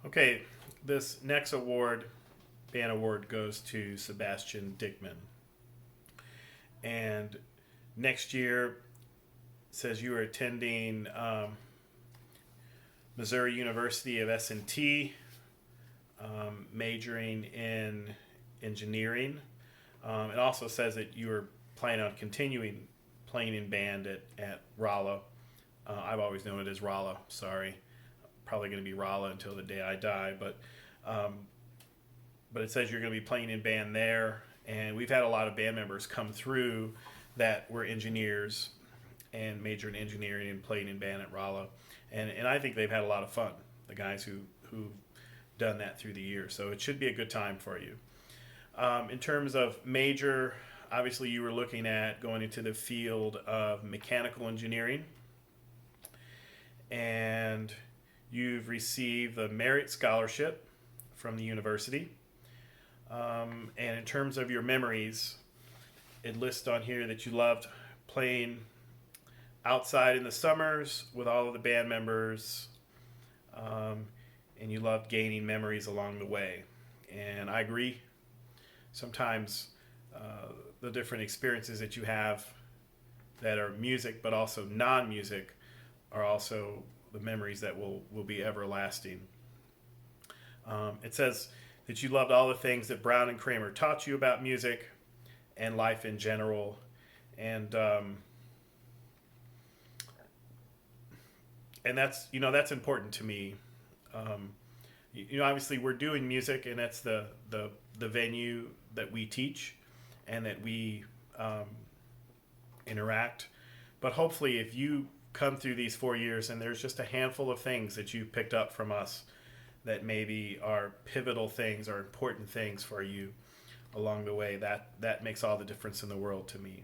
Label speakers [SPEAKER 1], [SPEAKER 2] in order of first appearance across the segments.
[SPEAKER 1] Okay, this next award, band award, goes to Sebastian Dickman. And next year says you are attending Missouri University of S&T, majoring in engineering. It also says that you are planning on continuing playing in band at Rolla. I've always known it as Rolla. Sorry, probably going to be Rolla until the day I die. Um, but it says you're going to be playing in band there, and we've had a lot of band members come through that were engineers and majored in engineering and played in band at Rolla, and I think they've had a lot of fun. The guys who've done that through the years, so it should be a good time for you. In terms of major, obviously you were looking at going into the field of mechanical engineering, and you've received the merit scholarship from the university. And in terms of your memories, it lists on here that you loved playing outside in the summers with all of the band members, um, and you loved gaining memories along the way. And I agree. Sometimes the different experiences that you have that are music but also non-music are also the memories that will be everlasting. It says that you loved all the things that Brown and Kramer taught you about music and life in general. And and that's important to me. Obviously we're doing music, and that's the venue that we teach and that we interact. But hopefully, if you come through these 4 years and there's just a handful of things that you picked up from us that maybe are pivotal things or important things for you along the way, that makes all the difference in the world to me.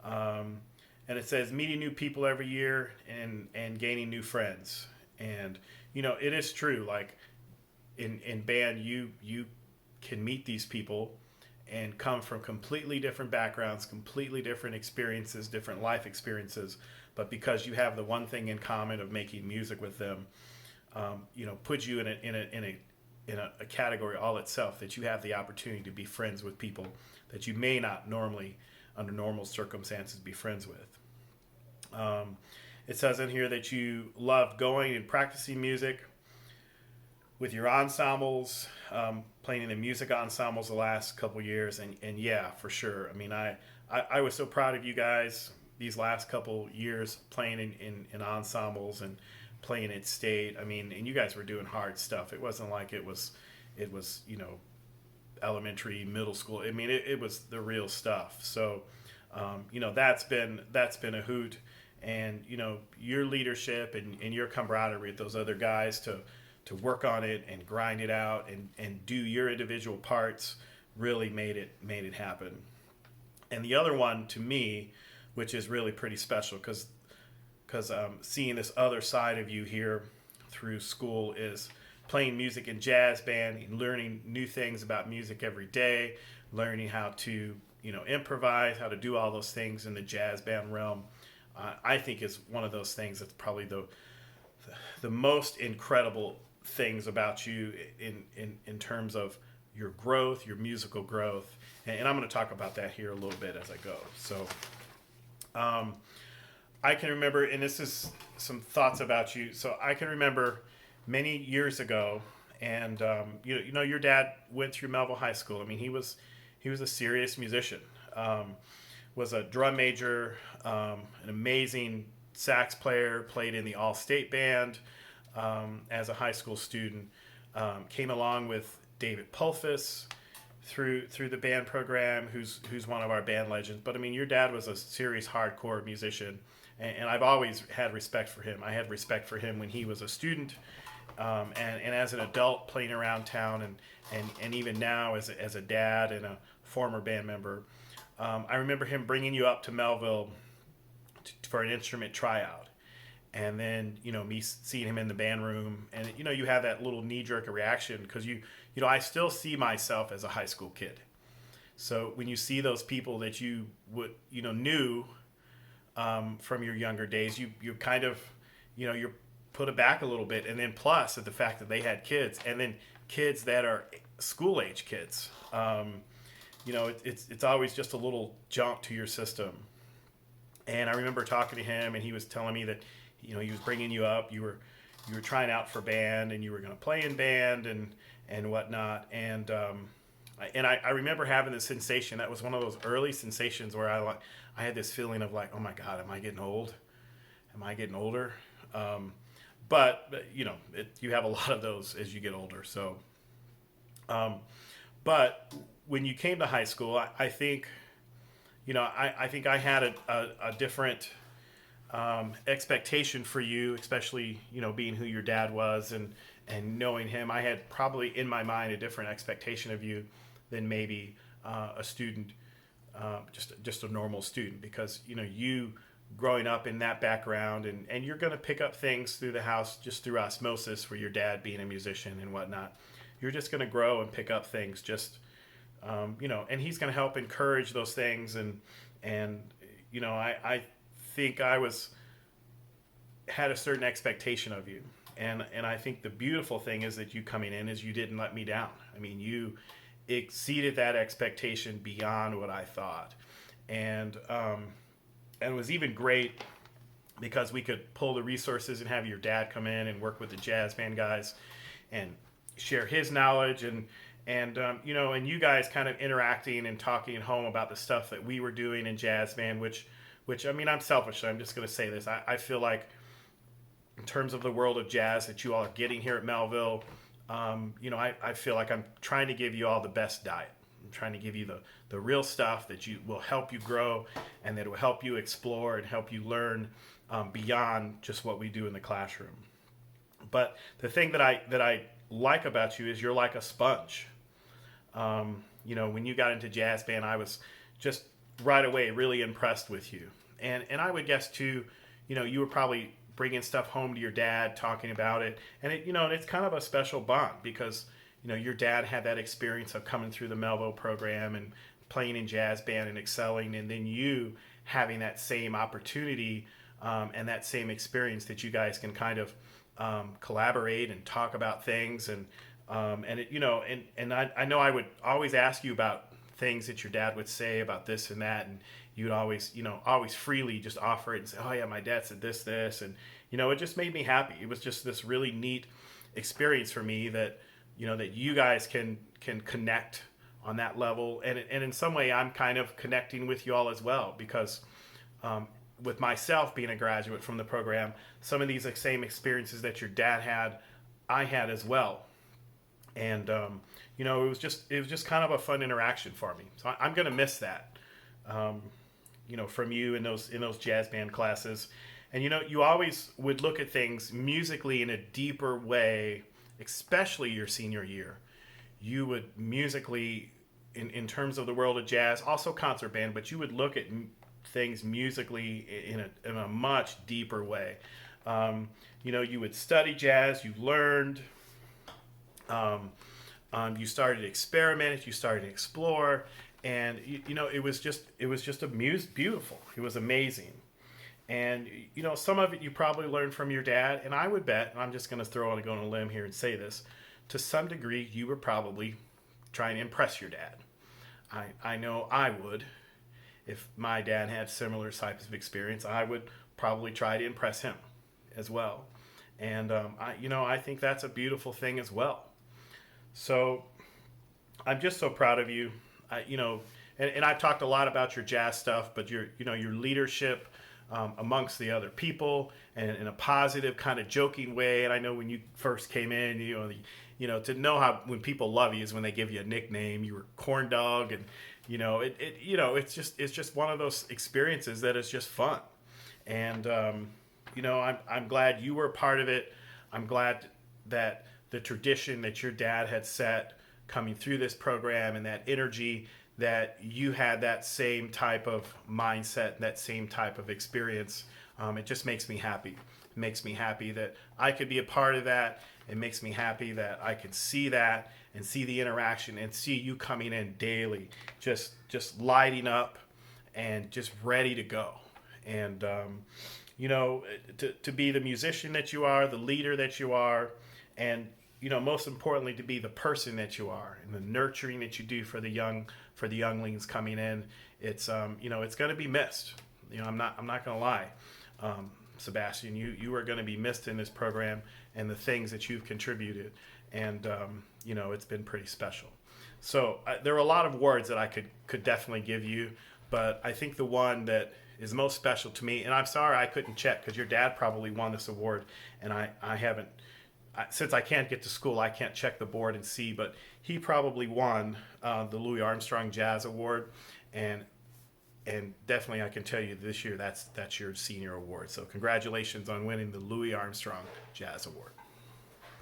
[SPEAKER 1] Um, and it says meeting new people every year and gaining new friends. And it is true. Like in band, you can meet these people and come from completely different backgrounds, completely different experiences, different life experiences. But because you have the one thing in common of making music with them, puts you in a category all itself, that you have the opportunity to be friends with people that you may not normally, under normal circumstances, be friends with. It says in here that you love going and practicing music with your ensembles, playing in the music ensembles the last couple years, and yeah, for sure. I mean, I was so proud of you guys these last couple years playing in ensembles and playing at state. I mean, and you guys were doing hard stuff. It wasn't like it was elementary, middle school. I mean, it was the real stuff. So that's been a hoot, and your leadership and your camaraderie with those other guys to work on it and grind it out and do your individual parts really made it happen. And the other one to me, which is really pretty special, because seeing this other side of you here through school, is playing music in jazz band and learning new things about music every day, learning how to improvise, how to do all those things in the jazz band realm. I think is one of those things that's probably the most incredible things about you in terms of your growth, your musical growth, and I'm going to talk about that here a little bit as I go. So I can remember, and this is some thoughts about you. So I can remember many years ago, and your dad went through Melville High School. I mean, he was a serious musician. Was a drum major, an amazing sax player, played in the all-state band as a high school student. Came along with David Pulfus through the band program, who's one of our band legends. But I mean, your dad was a serious hardcore musician, and I've always had respect for him. I had respect for him when he was a student, and as an adult playing around town, and even now as a dad and a former band member. I remember him bringing you up to Melville for an instrument tryout, and then me seeing him in the band room, and you have that little knee-jerk reaction because I still see myself as a high school kid. So when you see those people that you would knew from your younger days, you kind of you're put it back a little bit, and then plus the fact that they had kids, and then kids that are school age kids. It's always just a little jump to your system. And I remember talking to him, and he was telling me that he was bringing you up. You were trying out for band, and you were going to play in band and whatnot. And I remember having this sensation. That was one of those early sensations where I had this feeling of like, oh my God, am I getting old? Am I getting older? But you have a lot of those as you get older. So, but when you came to high school, I think, I think I had a different expectation for you, especially, being who your dad was and knowing him. I had probably in my mind a different expectation of you than maybe a student, just a normal student, because, you growing up in that background, and you're going to pick up things through the house just through osmosis for your dad being a musician and whatnot. You're just going to grow and pick up things just, and he's going to help encourage those things. And I think had a certain expectation of you. And I think the beautiful thing is that you coming in is you didn't let me down. I mean, you exceeded that expectation beyond what I thought. And it was even great because we could pull the resources and have your dad come in and work with the jazz band guys and share his knowledge and you guys kind of interacting and talking at home about the stuff that we were doing in jazz band, which I mean, I'm selfish, so I'm just going to say this. I feel like in terms of the world of jazz that you all are getting here at Melville, I feel like I'm trying to give you all the best diet. I'm trying to give you the real stuff that will help you grow and that will help you explore and help you learn beyond just what we do in the classroom. But the thing that I like about you is you're like a sponge. When you got into jazz band, I was just right away really impressed with you. And I would guess too, you were probably bringing stuff home to your dad, talking about it. And it's kind of a special bond because, your dad had that experience of coming through the Melville program and playing in jazz band and excelling. And then you having that same opportunity and that same experience that you guys can kind of collaborate and talk about things. And I know I would always ask you about things that your dad would say about this and that, and you'd always freely just offer it and say, oh yeah, my dad said this, and it just made me happy. It was just this really neat experience for me that that you guys can connect on that level, and in some way I'm kind of connecting with you all as well because with myself being a graduate from the program, some of these same experiences that your dad had, I had as well. And it was just kind of a fun interaction for me. So I'm going to miss that, from you in those jazz band classes. And you always would look at things musically in a deeper way, especially your senior year. You would musically, in terms of the world of jazz, also concert band, but you would look at things musically in a much deeper way. You would study jazz, you learned. You started to experiment, you started to explore, and it was just beautiful. It was amazing. And some of it you probably learned from your dad, and I would bet, and I'm just going to go on a limb here and say this, to some degree you were probably trying to impress your dad. I know I would. If my dad had similar types of experience, I would probably try to impress him as well. And I think that's a beautiful thing as well. So I'm just so proud of you. And I've talked a lot about your jazz stuff, but your leadership amongst the other people and in a positive kind of joking way. And I know when you first came in, to know how when people love you is when they give you a nickname. You were Corn Dog, and it's just one of those experiences that is just fun. And I'm glad you were a part of it. I'm glad that the tradition that your dad had set coming through this program and that energy, that you had that same type of mindset, that same type of experience. It just makes me happy. It makes me happy that I could be a part of that. It makes me happy that I can see that and see the interaction and see you coming in daily, just lighting up and just ready to go. And to be the musician that you are, the leader that you are, and most importantly, to be the person that you are and the nurturing that you do for the younglings coming in. It's it's going to be missed. I'm not going to lie. Sebastian, you are going to be missed in this program and the things that you've contributed, and it's been pretty special. So there are a lot of words that I could definitely give you, but I think the one that is most special to me, and I'm sorry I couldn't check because your dad probably won this award, and I haven't. Since I can't get to school, I can't check the board and see, but he probably won the Louis Armstrong Jazz Award, and definitely I can tell you this year that's your senior award. So congratulations on winning the Louis Armstrong Jazz Award.